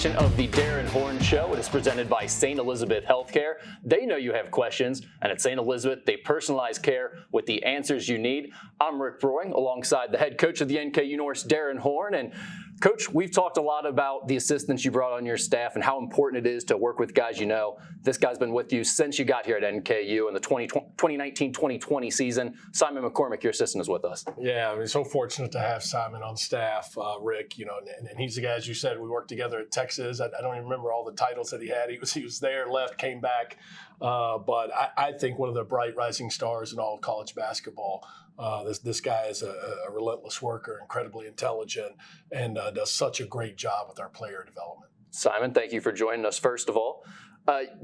edition of the Darrin Horn Show. It is presented by St. Elizabeth Healthcare. They know you have questions, and at St. Elizabeth, they personalize care with the answers you need. I'm Rick Brewing, alongside the head coach of the NKU Norse, Darrin Horn. And Coach, we've talked a lot about the assistants you brought on your staff and how important it is to work with guys you know. This guy's been with you since you got here at NKU in the 2019-2020 season. Simon McCormack, your assistant, is with us. Yeah, I mean, so fortunate to have Simon on staff, Rick. You know, and he's the guy, as you said, we worked together at Texas. I don't even remember all the titles that he had. He was there, left, came back. But I think one of the bright rising stars in all of college basketball. This guy is a relentless worker, incredibly intelligent, and does such a great job with our player development. Simon, thank you for joining us, first of all.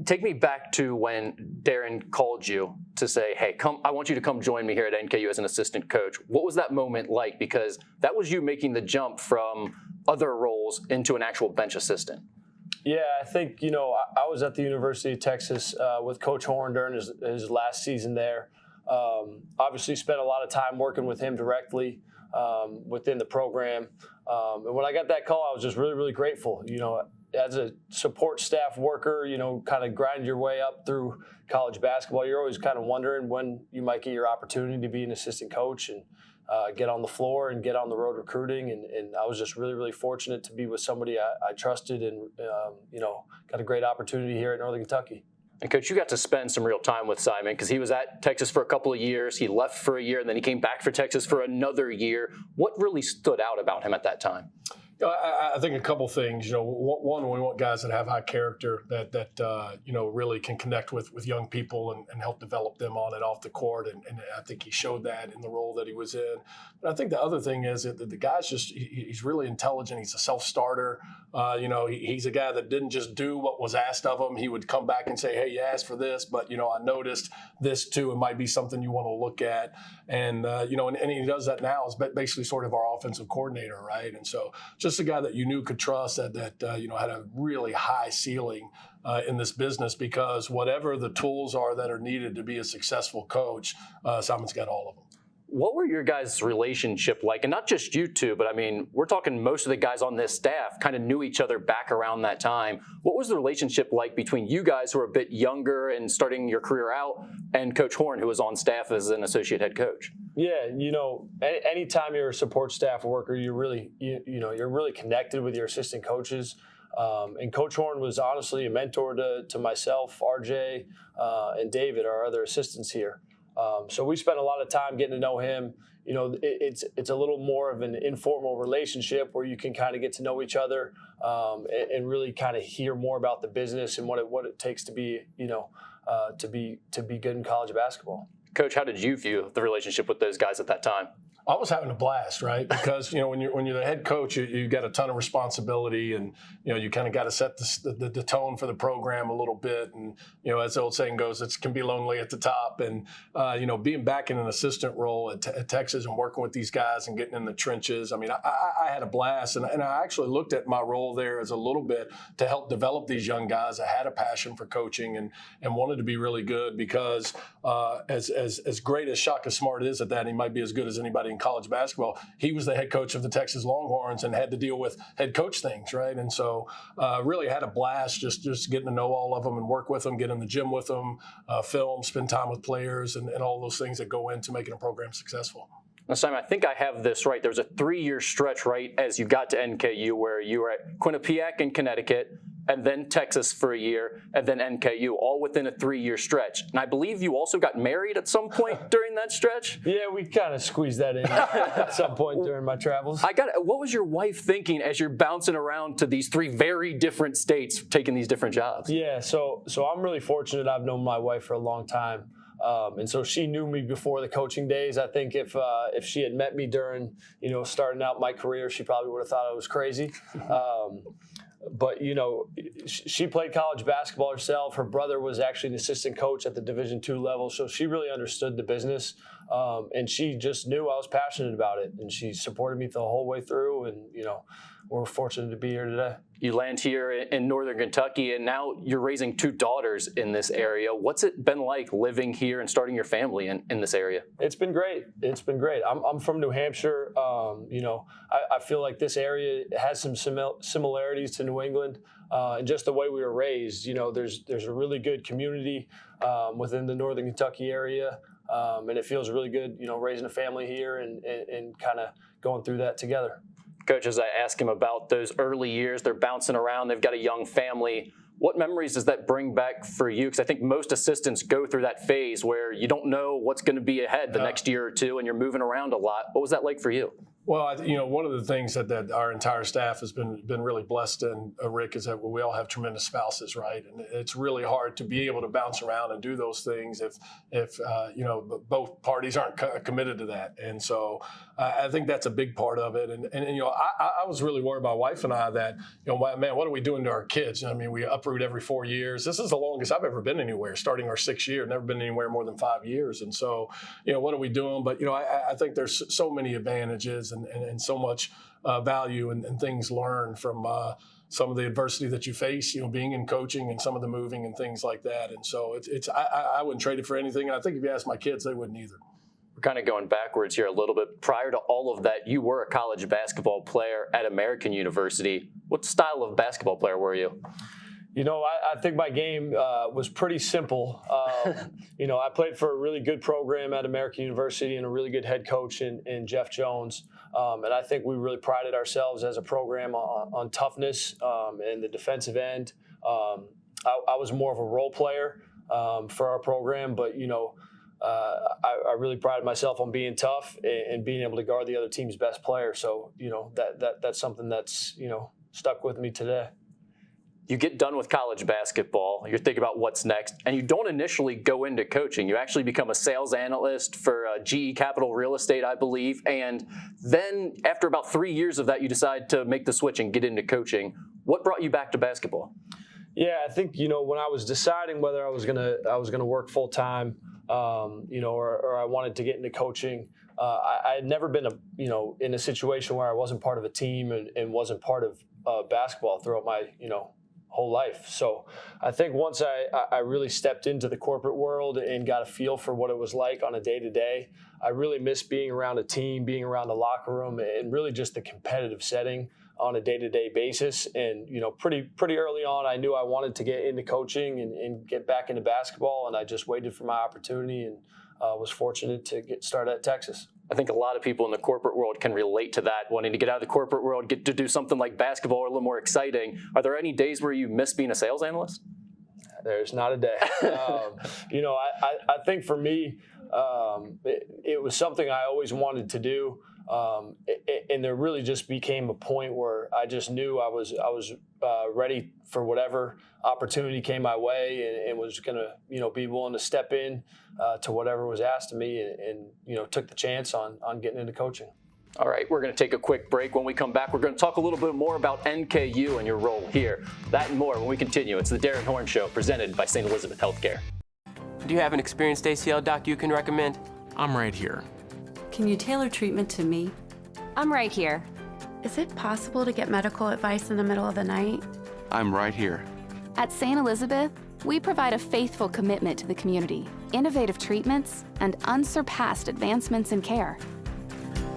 Take me back to when Darrin called you to say, hey, come, I want you to come join me here at NKU as an assistant coach. What was that moment like? Because that was you making the jump from other roles into an actual bench assistant. Yeah, I think, I was at the University of Texas with Coach Horn during his last season there. Obviously spent a lot of time working with him directly within the program. And when I got that call, I was just really, really grateful. As a support staff worker, kind of grind your way up through college basketball. You're always kind of wondering when you might get your opportunity to be an assistant coach and get on the floor and get on the road recruiting. And I was just really, really fortunate to be with somebody I trusted and, got a great opportunity here at Northern Kentucky. And Coach, you got to spend some real time with Simon because he was at Texas for a couple of years. He left for a year, and then he came back for Texas for another year. What really stood out about him at that time? I think a couple things. One, we want guys that have high character that really can connect with young people and help develop them on and off the court. And I think he showed that in the role that he was in. But I think the other thing is that the guy's he's really intelligent. He's a self-starter. He's a guy that didn't just do what was asked of him. He would come back and say, hey, you asked for this, but, I noticed this too. It might be something you want to look at. And he does that now as basically sort of our offensive coordinator, right? And so just a guy that you knew could trust that had a really high ceiling in this business, because whatever the tools are that are needed to be a successful coach, Simon's got all of them. What were your guys' relationship like? And not just you two, but I mean, we're talking most of the guys on this staff kind of knew each other back around that time. What was the relationship like between you guys who are a bit younger and starting your career out and Coach Horn, who was on staff as an associate head coach? Yeah, anytime you're a support staff worker, you're really connected with your assistant coaches. And Coach Horn was honestly a mentor to myself, RJ, and David, our other assistants here. So we spent a lot of time getting to know him. It's a little more of an informal relationship where you can kind of get to know each other and really kind of hear more about the business and what it takes to be to be good in college basketball. Coach, how did you view the relationship with those guys at that time? I was having a blast, right? Because when you're the head coach, you got a ton of responsibility, and you kind of got to set the tone for the program a little bit. And as the old saying goes, it can be lonely at the top. And being back in an assistant role at Texas and working with these guys and getting in the trenches, I mean, I had a blast, and I actually looked at my role there as a little bit to help develop these young guys. I had a passion for coaching and wanted to be really good, because as great as Shaka Smart is at that, he might be as good as anybody in college basketball. He was the head coach of the Texas Longhorns and had to deal with head coach things, right? And so really had a blast just getting to know all of them and work with them, get in the gym with them, film, spend time with players, and all those things that go into making a program successful. Now, Simon, I think I have this right. There was a 3-year stretch, right, as you got to NKU, where you were at Quinnipiac in Connecticut, and then Texas for a year, and then NKU, all within a 3-year stretch. And I believe you also got married at some point during that stretch? Yeah, we kind of squeezed that in at some point during my travels. What was your wife thinking as you're bouncing around to these 3 very different states, taking these different jobs? Yeah, so I'm really fortunate. I've known my wife for a long time. And so she knew me before the coaching days. I think if she had met me during, starting out my career, she probably would have thought I was crazy. But, she played college basketball herself. Her brother was actually an assistant coach at the Division II level. So she really understood the business. And she just knew I was passionate about it. And she supported me the whole way through. And, we're fortunate to be here today. You land here in Northern Kentucky, and now you're raising 2 daughters in this area. What's it been like living here and starting your family in this area? It's been great. It's been great. I'm from New Hampshire. I feel like this area has some similarities to New England, and just the way we were raised. There's a really good community within the Northern Kentucky area, and it feels really good, raising a family here and kind of going through that together. Coach, as I ask him about those early years, they're bouncing around, they've got a young family. What memories does that bring back for you? Because I think most assistants go through that phase where you don't know what's going to be ahead the next year or two, and you're moving around a lot. What was that like for you? Well, one of the things that our entire staff has been really blessed in, Rick, is that we all have tremendous spouses, right? And it's really hard to be able to bounce around and do those things if both parties aren't committed to that. And so I think that's a big part of it. And I was really worried, my wife and I, that, man, what are we doing to our kids? I mean, we uproot every 4 years. This is the longest I've ever been anywhere, starting our 6th year, never been anywhere more than 5 years. And so, what are we doing? But, I think there's so many advantages and so much value and things learned from some of the adversity that you face, being in coaching and some of the moving and things like that. And so I wouldn't trade it for anything. And I think if you ask my kids, they wouldn't either. We're kind of going backwards here a little bit. Prior to all of that, you were a college basketball player at American University. What style of basketball player were you? I think my game was pretty simple. I played for a really good program at American University and a really good head coach in Jeff Jones. And I think we really prided ourselves as a program on toughness and the defensive end. I was more of a role player for our program, but, I really prided myself on being tough and being able to guard the other team's best player. So, that's something that's, stuck with me today. You get done with college basketball, you're thinking about what's next, and you don't initially go into coaching. You actually become a sales analyst for GE Capital Real Estate, I believe, and then after about 3 years of that, you decide to make the switch and get into coaching. What brought you back to basketball? Yeah, I think, when I was deciding whether I was gonna work full time, or I wanted to get into coaching, I had never been in a situation where I wasn't part of a team and wasn't part of basketball throughout my whole life. So I think once I really stepped into the corporate world and got a feel for what it was like on a day-to-day, I really missed being around a team, being around the locker room, and really just the competitive setting on a day-to-day basis. And, pretty early on, I knew I wanted to get into coaching and get back into basketball, and I just waited for my opportunity and was fortunate to get started at Texas. I think a lot of people in the corporate world can relate to that, wanting to get out of the corporate world, get to do something like basketball or a little more exciting. Are there any days where you miss being a sales analyst? There's not a day. I think for me, it was something I always wanted to do. And there really just became a point where I just knew I was ready for whatever opportunity came my way and was going to, be willing to step in to whatever was asked of me and took the chance on getting into coaching. All right, we're going to take a quick break. When we come back, we're going to talk a little bit more about NKU and your role here. That and more when we continue. It's the Darrin Horn Show, presented by St. Elizabeth Healthcare. Do you have an experienced ACL doc you can recommend? I'm right here. Can you tailor treatment to me? I'm right here. Is it possible to get medical advice in the middle of the night? I'm right here. At St. Elizabeth, we provide a faithful commitment to the community, innovative treatments, and unsurpassed advancements in care.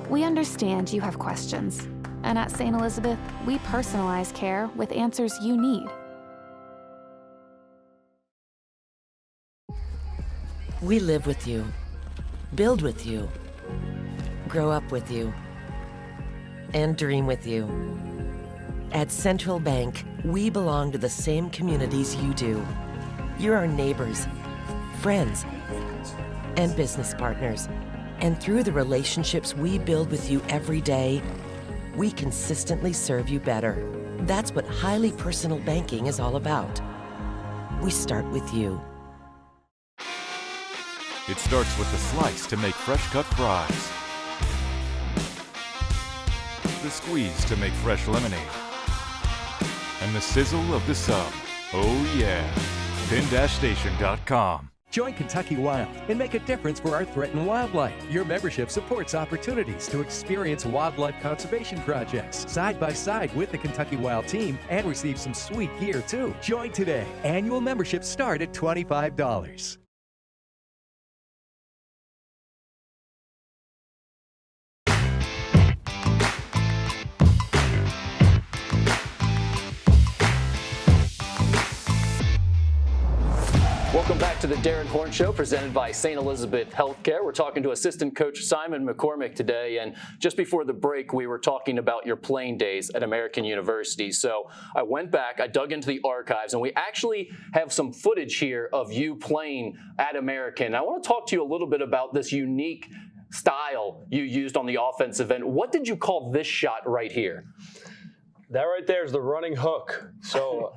We understand you have questions, and at St. Elizabeth, we personalize care with answers you need. We live with you, build with you, grow up with you, and dream with you. At Central Bank, we belong to the same communities you do. You're our neighbors, friends, and business partners. And through the relationships we build with you every day, we consistently serve you better. That's what highly personal banking is all about. We start with you. It starts with the slice to make fresh cut fries, the squeeze to make fresh lemonade, and the sizzle of the sub. Oh yeah, pin-station.com. Join Kentucky Wild and make a difference for our threatened wildlife. Your membership supports opportunities to experience wildlife conservation projects side by side with the Kentucky Wild team and receive some sweet gear too. Join today. Annual memberships start at $25. Welcome back to the Darrin Horn Show, presented by St. Elizabeth Healthcare. We're talking to assistant coach Simon McCormack today, and just before the break, we were talking about your playing days at American University. So I went back, I dug into the archives, and we actually have some footage here of you playing at American. I want to talk to you a little bit about this unique style you used on the offensive end. What did you call this shot right here? That right there is the running hook. So,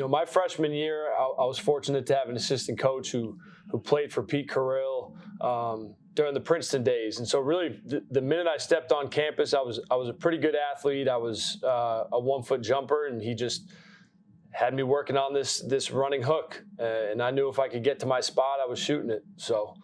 my freshman year, I was fortunate to have an assistant coach who played for Pete Carrill during the Princeton days. And so really, the minute I stepped on campus, I was a pretty good athlete. I was a 1-foot jumper, and he just had me working on this running hook. And I knew if I could get to my spot, I was shooting it. So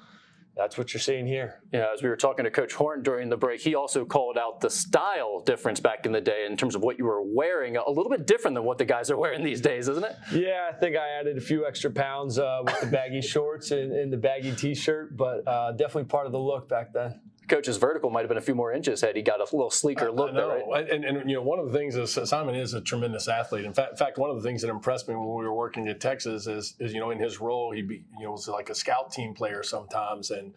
that's what you're seeing here. Yeah, as we were talking to Coach Horn during the break, he also called out the style difference back in the day in terms of what you were wearing, a little bit different than what the guys are wearing these days, isn't it? Yeah, I think I added a few extra pounds with the baggy shorts and the baggy T-shirt, but definitely part of the look back then. Coach's vertical might have been a few more inches had he got a little sleeker look there, right? And one of the things is Simon is a tremendous athlete. In fact, one of the things that impressed me when we were working at Texas is in his role he was like a scout team player sometimes, and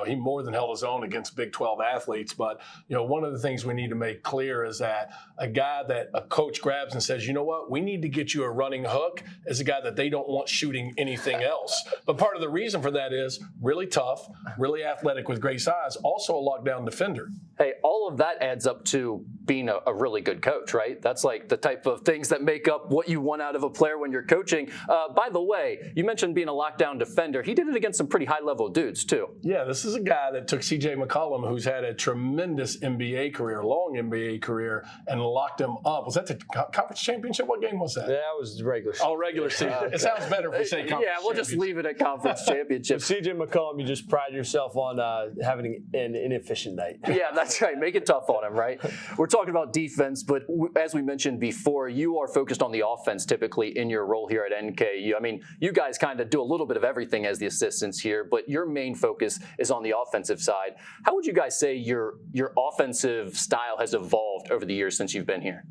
he more than held his own against Big 12 athletes. But one of the things we need to make clear is that a guy that a coach grabs and says, you know what, we need to get you a running hook, is a guy that they don't want shooting anything else. But part of the reason for that is really tough, really athletic with great size. Also a lockdown defender. Hey, all of that adds up to being a really good coach, right? That's like the type of things that make up what you want out of a player when you're coaching. By the way, you mentioned being a lockdown defender. He did it against some pretty high-level dudes, too. Yeah, this is a guy that took C.J. McCollum, who's had a tremendous NBA career, long NBA career, and locked him up. Was that the conference championship? What game was that? Yeah, that was regular season. Oh, regular season. It sounds better if we say conference Yeah, we'll just leave it at conference championship. C.J. McCollum, you just pride yourself on having an inefficient night. Yeah, that's right. Make it tough on him, right? We're talking about defense, but as we mentioned before, you are focused on the offense typically in your role here at NKU. I mean, you guys kind of do a little bit of everything as the assistants here, but your main focus is on the offensive side. How would you guys say your offensive style has evolved over the years since you've been here?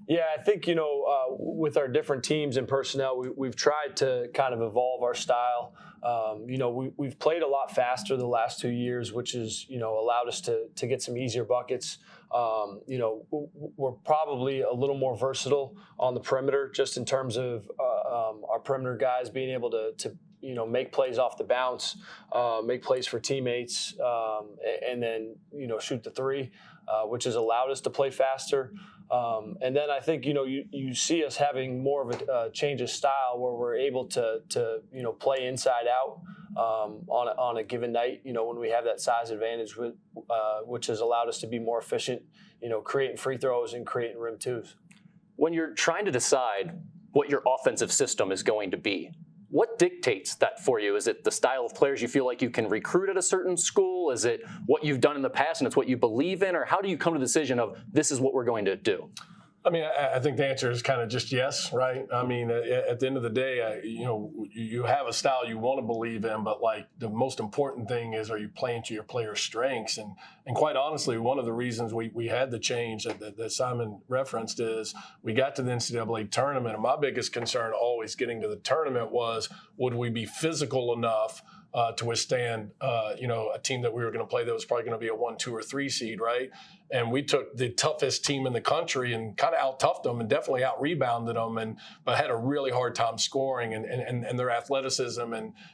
Yeah, I think, with our different teams and personnel, we've tried to kind of evolve our style. We've played a lot faster the last 2 years, which has, allowed us to get some easier buckets. We're probably a little more versatile on the perimeter, just in terms of our perimeter guys being able to make plays off the bounce, make plays for teammates, and then, shoot the three, which has allowed us to play faster. And then I think, you see us having more of a change of style where we're able to play inside out on a given night, when we have that size advantage, which has allowed us to be more efficient, creating free throws and creating rim twos. When you're trying to decide what your offensive system is going to be, what dictates that for you? Is it the style of players you feel like you can recruit at a certain school? Is it what you've done in the past and it's what you believe in? Or how do you come to the decision of this is what we're going to do? I mean, I think the answer is kind of just yes, right? I mean, at the end of the day, you have a style you want to believe in, but like the most important thing is, are you playing to your players' strengths? And quite honestly, one of the reasons we had the change that Simon referenced is we got to the NCAA tournament, and my biggest concern always getting to the tournament was, would we be physical enough to withstand, a team that we were going to play that was probably going to be a 1, 2, or 3 seed, right? And we took the toughest team in the country and kind of out-toughed them and definitely out-rebounded them, but had a really hard time scoring. And their athleticism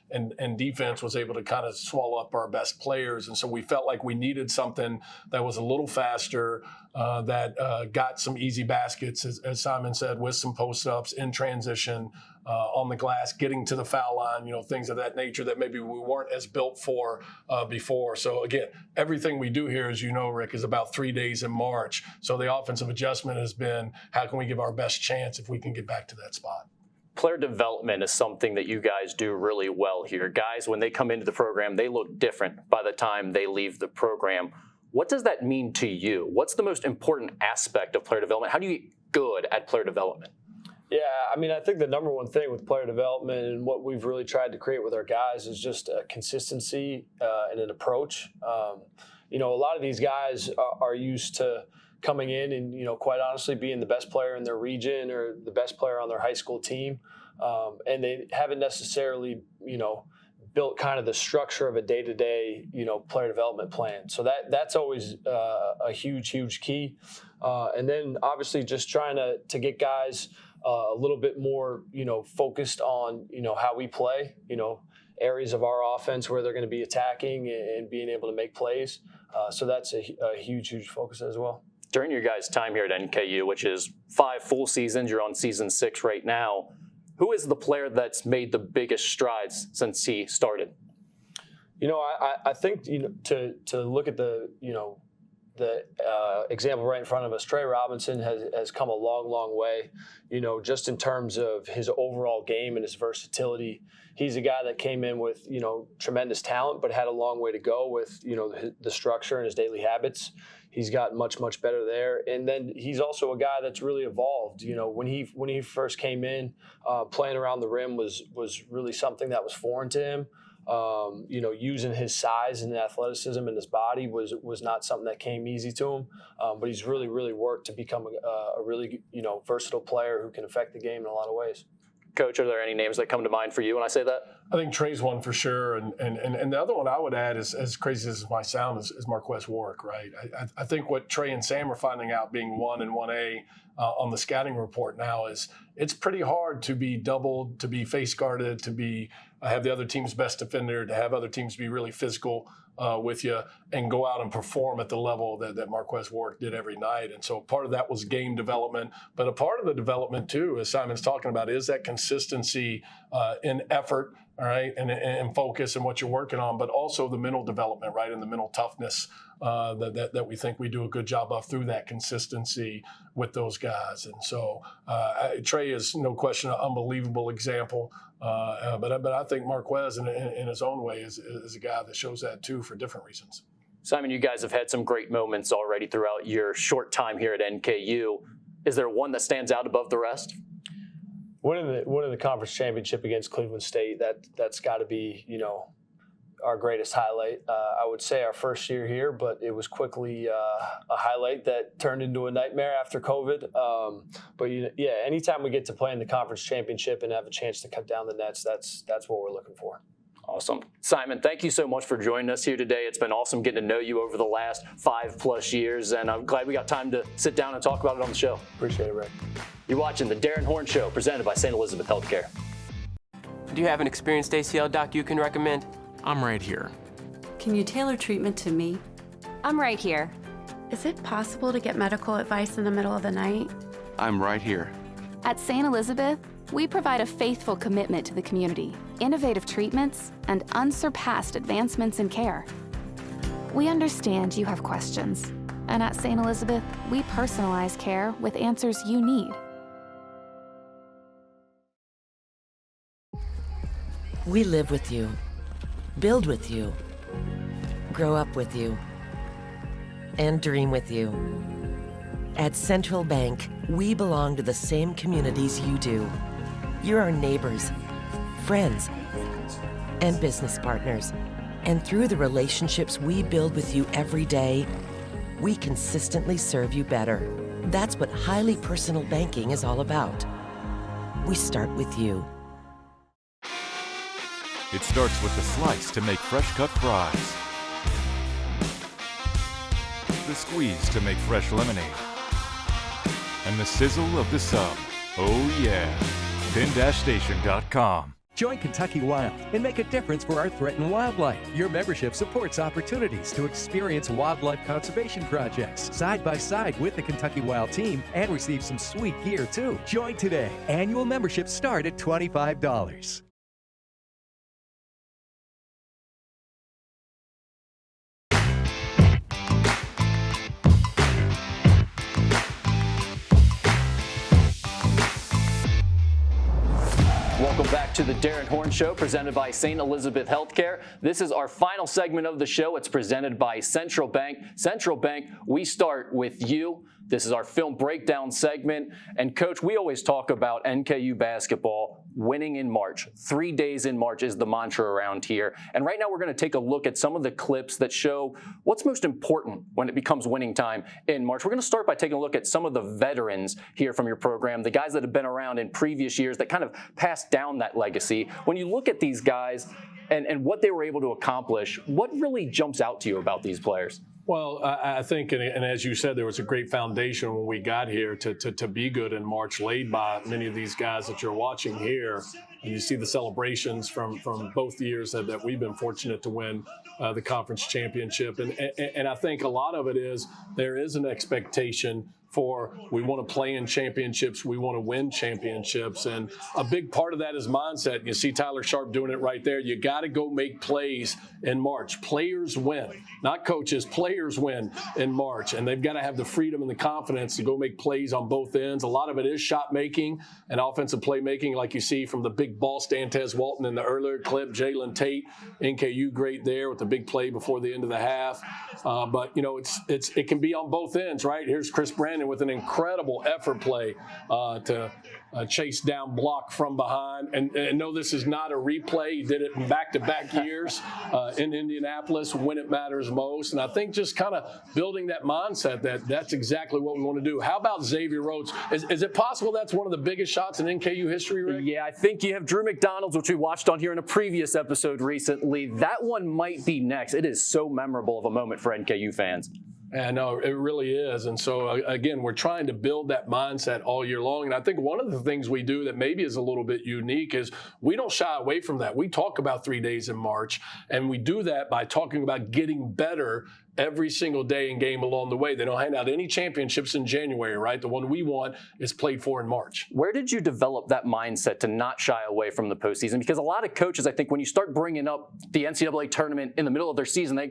and defense was able to kind of swallow up our best players. And so we felt like we needed something that was a little faster, that got some easy baskets, as Simon said, with some post-ups in transition, on the glass, getting to the foul line, things of that nature that maybe we weren't as built for before. So again, everything we do here, as you know, Rick, is about 3 days in March. So the offensive adjustment has been, how can we give our best chance if we can get back to that spot? Player development is something that you guys do really well here. Guys, when they come into the program, they look different by the time they leave the program. What does that mean to you? What's the most important aspect of player development? How do you get good at player development? Yeah, I mean, I think the number one thing with player development and what we've really tried to create with our guys is just a consistency and an approach. A lot of these guys are used to coming in and, quite honestly, being the best player in their region or the best player on their high school team. And they haven't necessarily, built kind of the structure of a day-to-day, player development plan. So that's always a huge key. And then obviously just trying to get guys a little bit more, focused on, how we play, areas of our offense where they're going to be attacking and being able to make plays. So that's a huge focus as well. During your guys' time here at NKU, which is 5 full seasons, you're on season 6 right now, who is the player that's made the biggest strides since he started? I think to look at the example right in front of us, Trey Robinson has come a long way, just in terms of his overall game and his versatility. He's a guy that came in with, tremendous talent, but had a long way to go with, the structure and his daily habits. He's gotten much better there. And then he's also a guy that's really evolved. When he first came in, playing around the rim was really something that was foreign to him. Using his size and athleticism in his body was not something that came easy to him. But he's really worked to become a really, versatile player who can affect the game in a lot of ways. Coach, are there any names that come to mind for you when I say that? I think Trey's one for sure, and the other one I would add is, as crazy as my sound, is Marquez Warwick, right? I think what Trey and Sam are finding out, being 1 and 1A on the scouting report now, is it's pretty hard to be doubled, to be face guarded, to be have the other team's best defender, to have other teams be really physical with you and go out and perform at the level that Marquez Warwick did every night. And so part of that was game development, but a part of the development too, as Simon's talking about, is that consistency in effort, all right, and focus and what you're working on, but also the mental development, right, and the mental toughness that we think we do a good job of through that consistency with those guys. And so Trey is no question an unbelievable example, but I think Marquez in his own way is a guy that shows that too for different reasons. Simon, you guys have had some great moments already throughout your short time here at NKU. Is there one that stands out above the rest? Winning the conference championship against Cleveland State, that's got to be, our greatest highlight. I would say our first year here, but it was quickly a highlight that turned into a nightmare after COVID. But anytime we get to play in the conference championship and have a chance to cut down the nets, that's what we're looking for. Awesome. Simon, thank you so much for joining us here today. It's been awesome getting to know you over the last 5+ years, and I'm glad we got time to sit down and talk about it on the show. Appreciate it, Rick. You're watching the Darrin Horn Show, presented by St. Elizabeth Healthcare. Do you have an experienced ACL doc you can recommend? I'm right here. Can you tailor treatment to me? I'm right here. Is it possible to get medical advice in the middle of the night? I'm right here. At St. Elizabeth, we provide a faithful commitment to the community, innovative treatments, and unsurpassed advancements in care. We understand you have questions, and at St. Elizabeth, we personalize care with answers you need. We live with you, build with you, grow up with you, and dream with you. At Central Bank, we belong to the same communities you do. You're our neighbors, friends, and business partners. And through the relationships we build with you every day, we consistently serve you better. That's what highly personal banking is all about. We start with you. It starts with the slice to make fresh-cut fries, the squeeze to make fresh lemonade, and the sizzle of the sub. Oh yeah, pin-station.com. Join Kentucky Wild and make a difference for our threatened wildlife. Your membership supports opportunities to experience wildlife conservation projects side by side with the Kentucky Wild team and receive some sweet gear too. Join today. Annual memberships start at $25. Welcome back to the Darrin Horn Show, presented by St. Elizabeth Healthcare. This is our final segment of the show. It's presented by Central Bank. Central Bank, we start with you. This is our film breakdown segment. And Coach, we always talk about NKU basketball winning in March. 3 days in March is the mantra around here. And right now we're going to take a look at some of the clips that show what's most important when it becomes winning time in March. We're going to start by taking a look at some of the veterans here from your program, the guys that have been around in previous years that kind of passed down that legacy. When you look at these guys and what they were able to accomplish, what really jumps out to you about these players? Well, I think, and as you said, there was a great foundation when we got here to be good in March, laid by many of these guys that you're watching here. And you see the celebrations from both years that we've been fortunate to win the conference championship. And I think a lot of it is there is an expectation for we want to play in championships, we want to win championships. And a big part of that is mindset. You see Tyler Sharp doing it right there. You got to go make plays in March. Players win, not coaches. Players win in March, and they've got to have the freedom and the confidence to go make plays on both ends. A lot of it is shot making and offensive playmaking, like you see from the big boss Dantez Walton in the earlier clip. Jalen Tate, NKU great there with the big play before the end of the half. But you know, it can be on both ends, right? Here's Chris Brandon with an incredible effort play to chase down block from behind. And no, this is not a replay. He did it in back-to-back years in Indianapolis when it matters most. And I think just kind of building that mindset that's exactly what we want to do. How about Xavier Rhodes? Is it possible that's one of the biggest shots in NKU history, Rick? Yeah, I think you have Drew McDonald's, which we watched on here in a previous episode recently. That one might be next. It is so memorable of a moment for NKU fans. Yeah, no, it really is. And so, again, we're trying to build that mindset all year long. And I think one of the things we do that maybe is a little bit unique is we don't shy away from that. We talk about 3 days in March, and we do that by talking about getting better every single day and game along the way. They don't hand out any championships in January, right? The one we want is played for in March. Where did you develop that mindset to not shy away from the postseason? Because a lot of coaches, I think, when you start bringing up the NCAA tournament in the middle of their season, they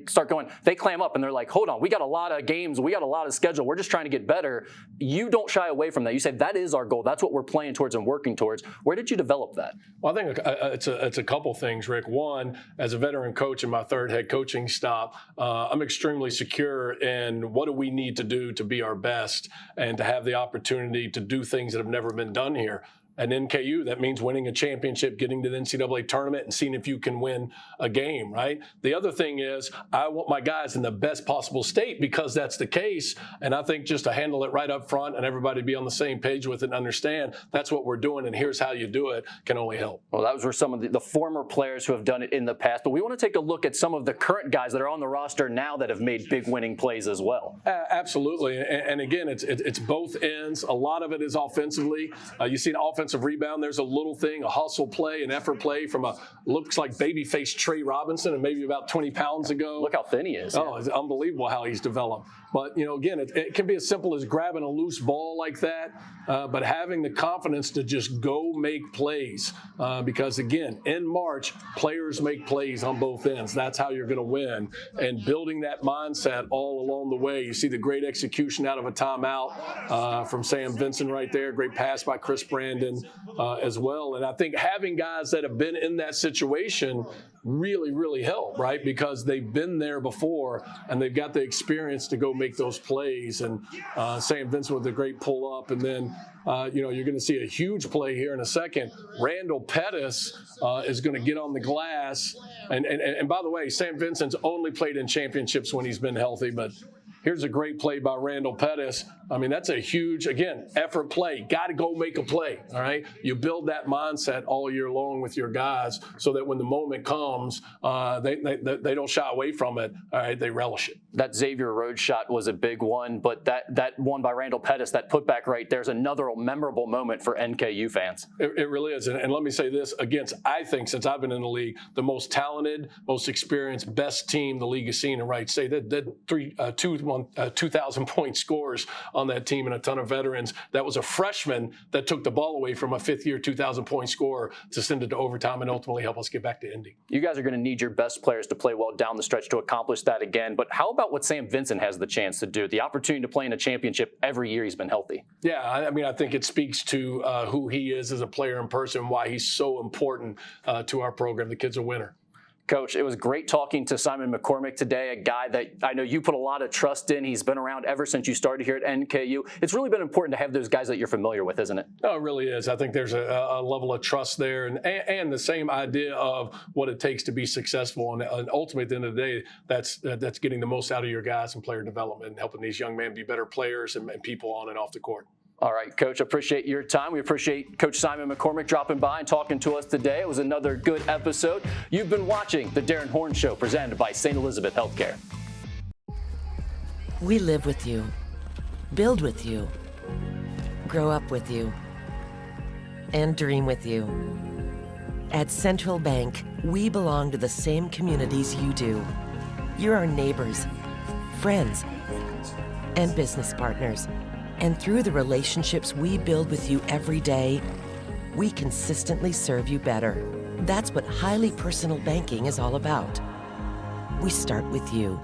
clam up and they're like, hold on, we got a lot of games, we got a lot of schedule, we're just trying to get better. You don't shy away from that. You say that is our goal. That's what we're playing towards and working towards. Where did you develop that? Well, I think it's a couple things, Rick. One, as a veteran coach in my third head coaching stop, I'm extremely secure in what do we need to do to be our best and to have the opportunity to do things that have never been done here. And NKU, that means winning a championship, getting to the NCAA tournament, and seeing if you can win a game, right? The other thing is I want my guys in the best possible state because that's the case. And I think just to handle it right up front and everybody be on the same page with it and understand that's what we're doing and here's how you do it can only help. Well, those were some of the former players who have done it in the past. But we want to take a look at some of the current guys that are on the roster now that have made big winning plays as well. Absolutely. And again, it's both ends. A lot of it is offensively. You see an offensive rebound. There's a little thing, a hustle play, an effort play from looks like baby-faced Trey Robinson and maybe about 20 pounds ago. Look how thin he is. Oh, it's unbelievable how he's developed. But, you know, again, it can be as simple as grabbing a loose ball like that, but having the confidence to just go make plays. Because, again, in March, players make plays on both ends. That's how you're going to win. And building that mindset all along the way. You see the great execution out of a timeout from Sam Vincent right there. Great pass by Chris Brandon as well. And I think having guys that have been in that situation really, really help, right? Because they've been there before and they've got the experience to go make those plays. And Sam Vincent with a great pull up. And then, you're going to see a huge play here in a second. Randall Pettis is going to get on the glass. And by the way, Sam Vincent's only played in championships when he's been healthy, but here's a great play by Randall Pettis. I mean, that's a huge, again, effort play. Got to go make a play, all right? You build that mindset all year long with your guys so that when the moment comes, they don't shy away from it, all right? They relish it. That Xavier Rhodes shot was a big one, but that one by Randall Pettis, that putback right there is another memorable moment for NKU fans. It really is. And let me say this, against, I think, since I've been in the league, the most talented, most experienced, best team the league has seen. And right, say that two won 2,000-point scores on that team and a ton of veterans. That was a freshman that took the ball away from a fifth-year 2,000-point scorer to send it to overtime and ultimately help us get back to Indy. You guys are going to need your best players to play well down the stretch to accomplish that again. But how about what Sam Vincent has the chance to do? The opportunity to play in a championship every year he's been healthy. Yeah, I mean, I think it speaks to who he is as a player in person, why he's so important to our program. The kid's a winner. Coach, it was great talking to Simon McCormack today, a guy that I know you put a lot of trust in. He's been around ever since you started here at NKU. It's really been important to have those guys that you're familiar with, isn't it? No, it really is. I think there's a level of trust there and the same idea of what it takes to be successful. And ultimately, at the end of the day, that's getting the most out of your guys and player development and helping these young men be better players and people on and off the court. All right, Coach, appreciate your time. We appreciate Coach Simon McCormack dropping by and talking to us today. It was another good episode. You've been watching the Darrin Horn Show presented by St. Elizabeth Healthcare. We live with you, build with you, grow up with you, and dream with you. At Central Bank, we belong to the same communities you do. You're our neighbors, friends, and business partners. And through the relationships we build with you every day, we consistently serve you better. That's what highly personal banking is all about. We start with you.